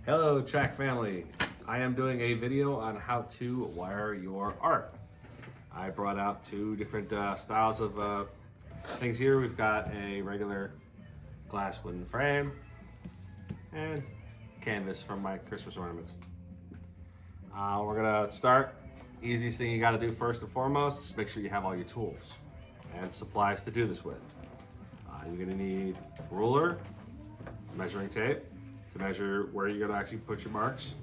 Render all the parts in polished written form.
Hello Track family. I am doing a video on how to wire your art. I brought out two different styles of things here. We've got a regular glass wooden frame and canvas from my Christmas ornaments. We're gonna start. Easiest thing you gotta do first and foremost is make sure you have all your tools and supplies to do this with. You're gonna need ruler, measuring tape to measure where you're gonna actually put your marks,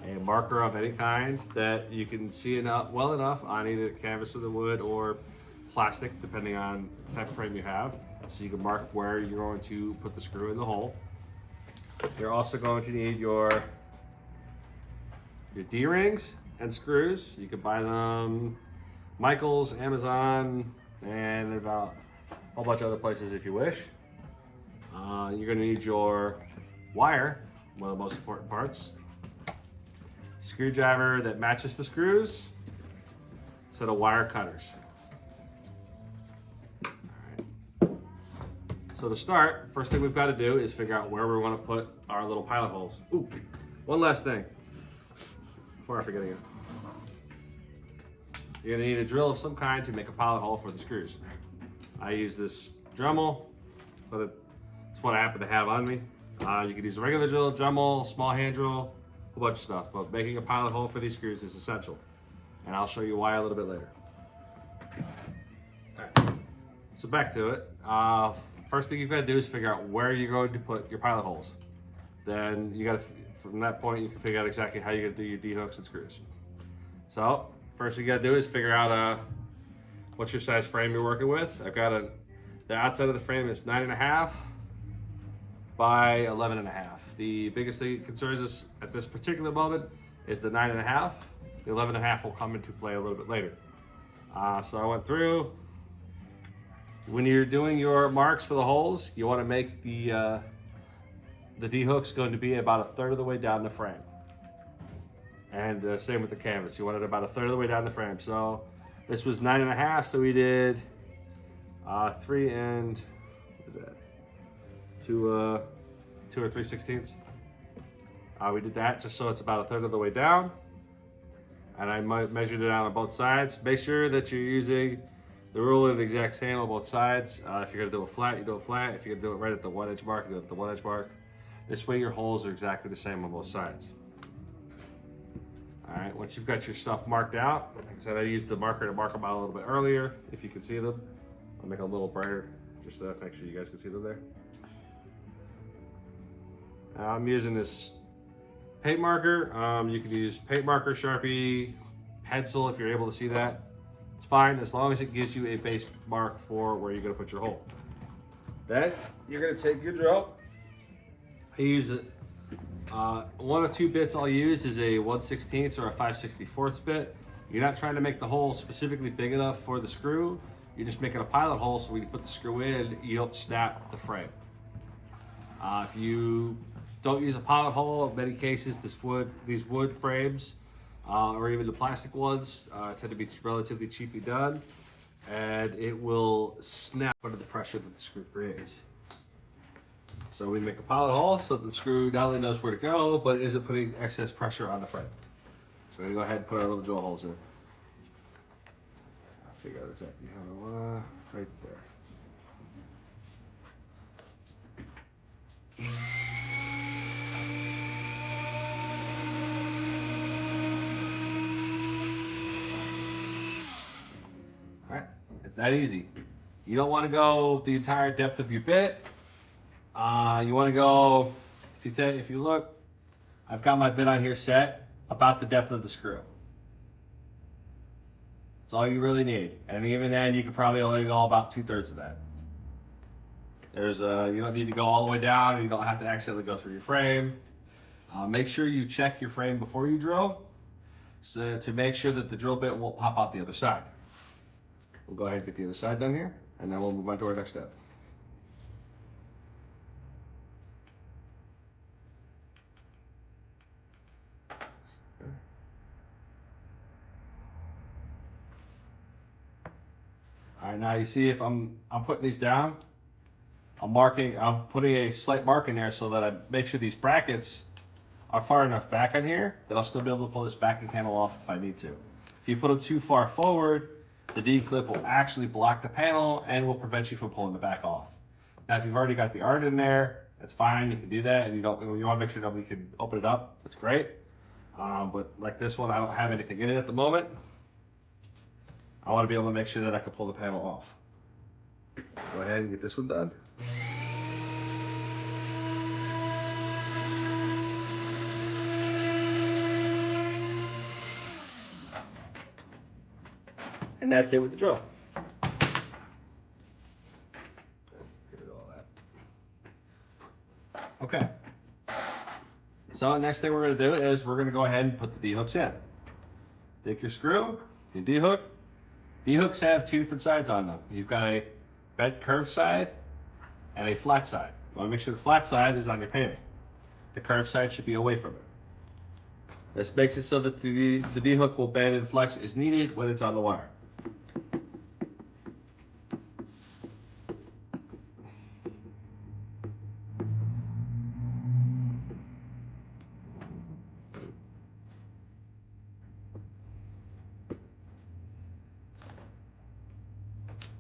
a marker of any kind that you can see well enough on either canvas or the wood or plastic, depending on the type of frame you have, so you can mark where you're going to put the screw in the hole. You're also going to need your D-rings and screws. You can buy them Michaels, Amazon, and about a whole bunch of other places if you wish. You're gonna need your wire, one of the most important parts. Screwdriver that matches the screws, set of wire cutters. All right. So to start, first thing we've got to do is figure out where we want to put our little pilot holes. Ooh, one last thing before I forget again. You're gonna need a drill of some kind to make a pilot hole for the screws. I use this Dremel, but it's what I happen to have on me. You could use a regular drill, Dremel, small hand drill, a whole bunch of stuff, but making a pilot hole for these screws is essential. And I'll show you why a little bit later. All right, so back to it. First thing you've got to do is figure out where you're going to put your pilot holes. Then you got to, from that point, you can figure out exactly how you're going to do your D-hooks and screws. So first thing you got to do is figure out what's your size frame you're working with. I've got the outside of the frame is 9.5 by 11.5. The biggest thing that concerns us at this particular moment is the 9.5. The 11.5 will come into play a little bit later. So I went through. When you're doing your marks for the holes, you want to make the D-hook's going to be about a third of the way down the frame. And same with the canvas. You want it about a third of the way down the frame. So this was 9.5, so we did 3 and what is that? 2 or 3/16. We did that just so it's about a third of the way down. And I measured it out on both sides. Make sure that you're using the ruler the exact same on both sides. If you're gonna do it flat, you do it flat. If you're gonna do it right at the 1-inch mark, you do it at the 1-inch mark. This way your holes are exactly the same on both sides. All right, once you've got your stuff marked out, like I said, I used the marker to mark them out a little bit earlier, if you can see them. I'll make them a little brighter, just to make sure you guys can see them there. I'm using this paint marker. You can use paint marker, Sharpie, pencil if you're able to see that. It's fine, as long as it gives you a base mark for where you're gonna put your hole. Then, you're gonna take your drill. I use it. One or two bits I'll use is a 1/16 or a 5/64 bit. You're not trying to make the hole specifically big enough for the screw. You're just making a pilot hole so when you put the screw in, you don't snap the frame. If you don't use a pilot hole, in many cases these wood frames or even the plastic ones tend to be relatively cheaply done, and it will snap under the pressure that the screw creates. So we make a pilot hole so that the screw not only knows where to go, but isn't putting excess pressure on the frame. So we're gonna go ahead and put our little drill holes in. I'll figure out exactly how I want right there. All right, it's that easy. You don't want to go the entire depth of your bit. You want to go, if you look, I've got my bit on here set about the depth of the screw. That's all you really need. And even then, you could probably only go about 2/3 of that. You don't need to go all the way down. You don't have to accidentally go through your frame. Make sure you check your frame before you drill to make sure that the drill bit won't pop out the other side. We'll go ahead and get the other side done here, and then we'll move on to our next step. All right, now you see if I'm putting these down, I'm putting a slight mark in there so that I make sure these brackets are far enough back on here that I'll still be able to pull this backing panel off if I need to. If you put them too far forward, the D-clip will actually block the panel and will prevent you from pulling the back off. Now, if you've already got the art in there, that's fine. You can do that, and you want to make sure nobody can open it up. That's great. But like this one, I don't have anything in it at the moment. I want to be able to make sure that I can pull the panel off. Go ahead and get this one done. And that's it with the drill. Get rid of all that. Okay. So next thing we're going to do is we're going to go ahead and put the D-hooks in. Take your screw, your D-hook. D-hooks have two different sides on them. You've got a bent curved side and a flat side. You want to make sure the flat side is on your paving. The curved side should be away from it. This makes it so that the D-hook will bend and flex as needed when it's on the wire.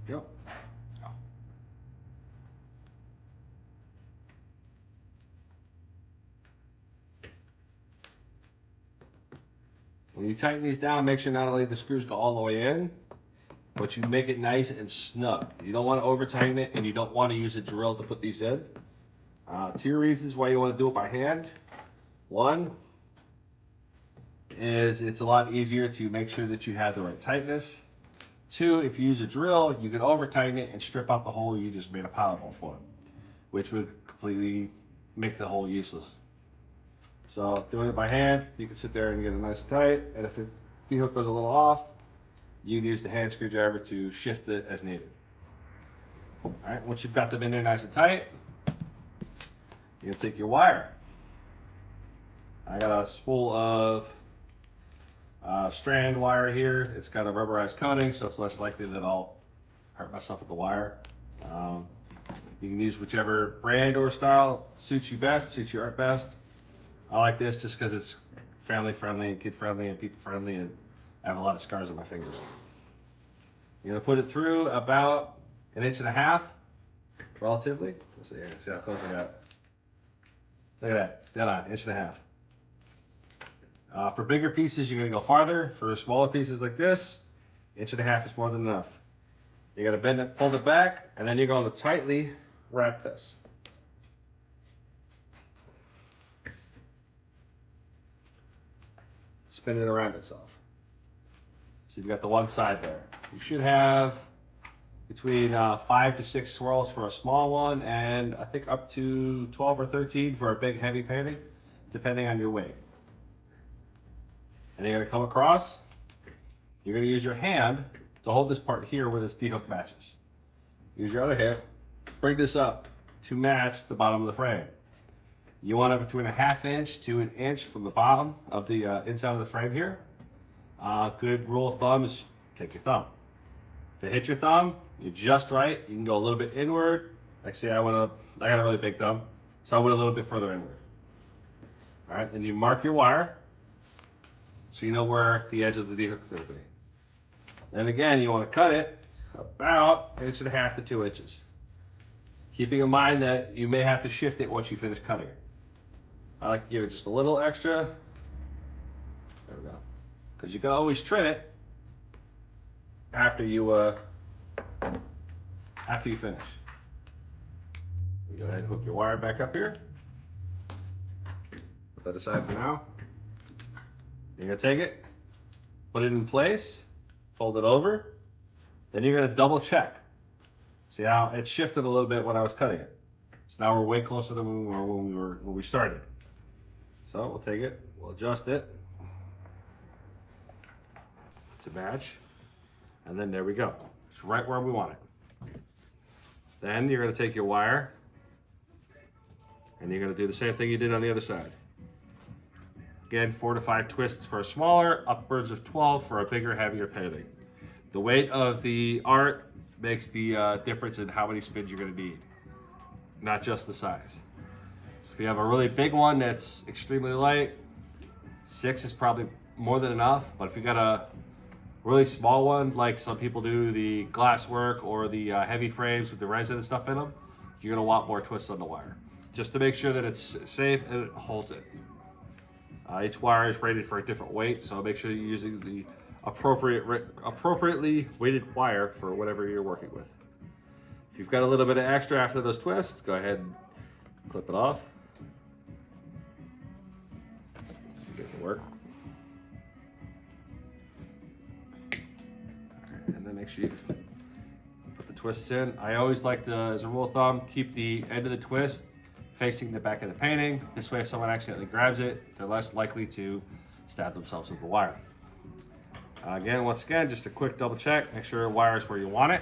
Yep. When you tighten these down, make sure not only the screws go all the way in, but you make it nice and snug. You don't want to over tighten it, and you don't want to use a drill to put these in. Two reasons why you want to do it by hand. One is it's a lot easier to make sure that you have the right tightness. Two, if you use a drill, you can over tighten it and strip out the hole you just made a pilot hole for, which would completely make the hole useless. So doing it by hand, you can sit there and get it nice and tight, and if the D-hook goes a little off, you can use the hand screwdriver to shift it as needed. All right, once you've got them in there nice and tight, you can take your wire. I got a spool of strand wire here. It's got a rubberized coating, so it's less likely that I'll hurt myself with the wire. You can use whichever brand or style suits you best, suits your art best. I like this just because it's family friendly and kid friendly and people friendly, and I have a lot of scars on my fingers. You're gonna put it through about 1.5 inches, relatively. Let's see how close I got. Look at that, dead on, 1.5 inches. For bigger pieces, you're gonna go farther. For smaller pieces like this, 1.5 inches is more than enough. You gotta bend it, fold it back, and then you're going to tightly wrap this. Spin it around itself. So you've got the one side there. You should have between 5 to 6 swirls for a small one, and I think up to 12 or 13 for a big heavy painting, depending on your weight. And you're gonna come across, you're gonna use your hand to hold this part here where this D-hook matches. Use your other hand, bring this up to match the bottom of the frame. You want it between 1/2 inch to 1 inch from the bottom of the inside of the frame here. Good rule of thumb is take your thumb. If it hits your thumb, you're just right. You can go a little bit inward. Like say I got a really big thumb, so I went a little bit further inward. All right, then you mark your wire so you know where the edge of the D-hook is going to be. Then again, you want to cut it about 1.5 inches to 2 inches. Keeping in mind that you may have to shift it once you finish cutting it. I like to give it just a little extra. There we go. Because you can always trim it after you finish. You go ahead and hook your wire back up here. Put that aside for now. You're gonna take it, put it in place, fold it over, then you're gonna double check. See how it shifted a little bit when I was cutting it. So now we're way closer than we were when we started. So we'll take it, we'll adjust it to match, and then there we go. It's right where we want it. Then you're gonna take your wire, and you're gonna do the same thing you did on the other side. Again, 4 to 5 twists for a smaller, upwards of 12 for a bigger, heavier painting. The weight of the art makes the difference in how many spins you're gonna need. not just the size. So if you have a really big one that's extremely light, 6 is probably more than enough. But if you got a really small one, like some people do, the glass work or the heavy frames with the resin and stuff in them, you're gonna want more twists on the wire, just to make sure that it's safe and it holds it. Each wire is rated for a different weight, so make sure you're using the appropriately weighted wire for whatever you're working with. If you've got a little bit of extra after those twists, go ahead and clip it off. Get it to work. And then make sure you put the twists in. I always like to, as a rule of thumb, keep the end of the twist facing the back of the painting. This way, if someone accidentally grabs it, they're less likely to stab themselves with the wire. Once again, just a quick double check. Make sure the wire is where you want it.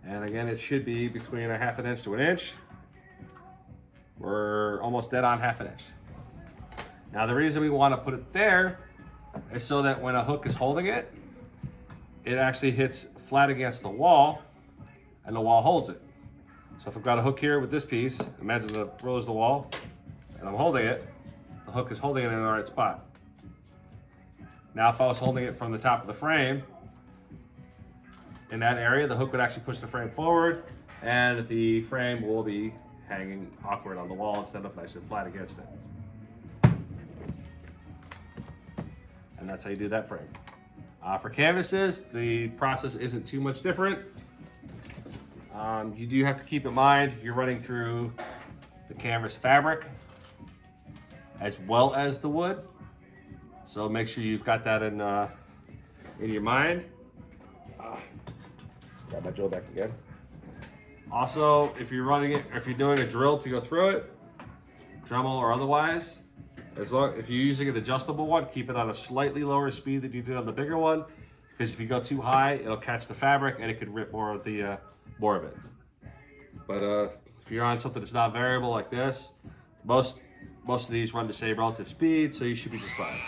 And again, it should be between a 1/2 inch to 1 inch. We're almost dead on 1/2 inch. Now, the reason we want to put it there is so that when a hook is holding it, it actually hits flat against the wall and the wall holds it. So if I've got a hook here with this piece, imagine the roll is the wall and I'm holding it, the hook is holding it in the right spot. Now if I was holding it from the top of the frame, in that area, the hook would actually push the frame forward and the frame will be hanging awkward on the wall instead of nice and flat against it. And that's how you do that frame. For canvases, the process isn't too much different. You do have to keep in mind you're running through the canvas fabric as well as the wood. So make sure you've got that in your mind. Got my drill back again. Also, if you're running it, if you're doing a drill to go through it, Dremel or otherwise, if you're using an adjustable one, keep it on a slightly lower speed than you did on the bigger one, because if you go too high, it'll catch the fabric and it could rip more of it. But if you're on something that's not variable like this, most of these run the same relative speed, so you should be just fine.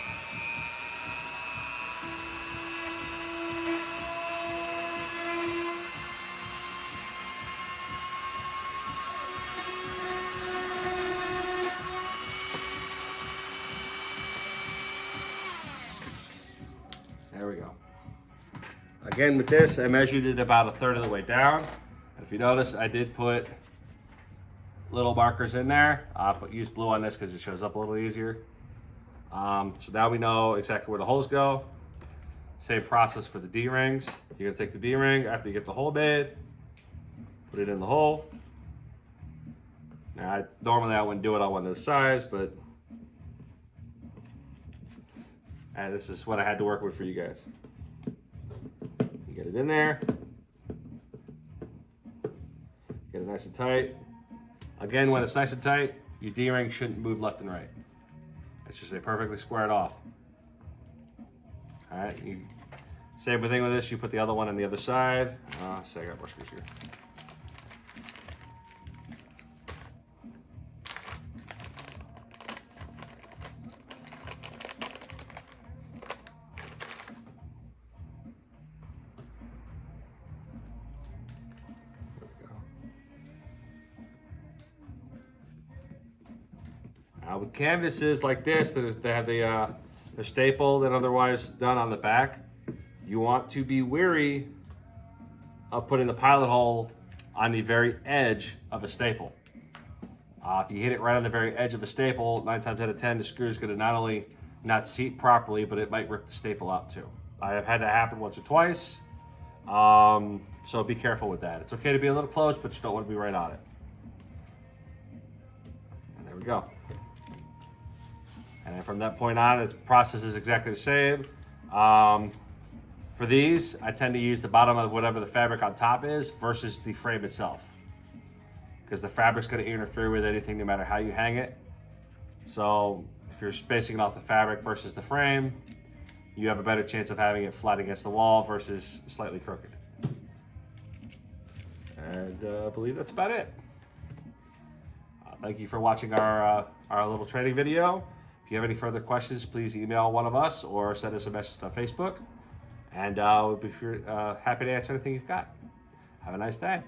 There we go. Again, with this, I measured it about 1/3 of the way down. And if you notice, I did put little markers in there. But use blue on this because it shows up a little easier. So now we know exactly where the holes go. Same process for the D-rings. You're gonna take the D-ring after you get the hole made, put it in the hole. Now, normally I wouldn't do it on one of this size, but this is what I had to work with for you guys. You get it in there. Get it nice and tight. Again, when it's nice and tight, your D-ring shouldn't move left and right. It should stay perfectly squared off. All right, same thing with this, you put the other one on the other side. So I got more screws here. With canvases like this, they have they're stapled and otherwise done on the back, you want to be wary of putting the pilot hole on the very edge of a staple. If you hit it right on the very edge of a staple, 9 times out of 10, the screw is going to not only not seat properly, but it might rip the staple out too. I have had that happen once or twice, so be careful with that. It's okay to be a little close, but you don't want to be right on it. And there we go. And from that point on, the process is exactly the same. For these, I tend to use the bottom of whatever the fabric on top is versus the frame itself, because the fabric's going to interfere with anything no matter how you hang it. So if you're spacing it off the fabric versus the frame, you have a better chance of having it flat against the wall versus slightly crooked. And I believe that's about it. Thank you for watching our little training video. If you have any further questions, please email one of us or send us a message on Facebook. And we'll be happy to answer anything you've got. Have a nice day.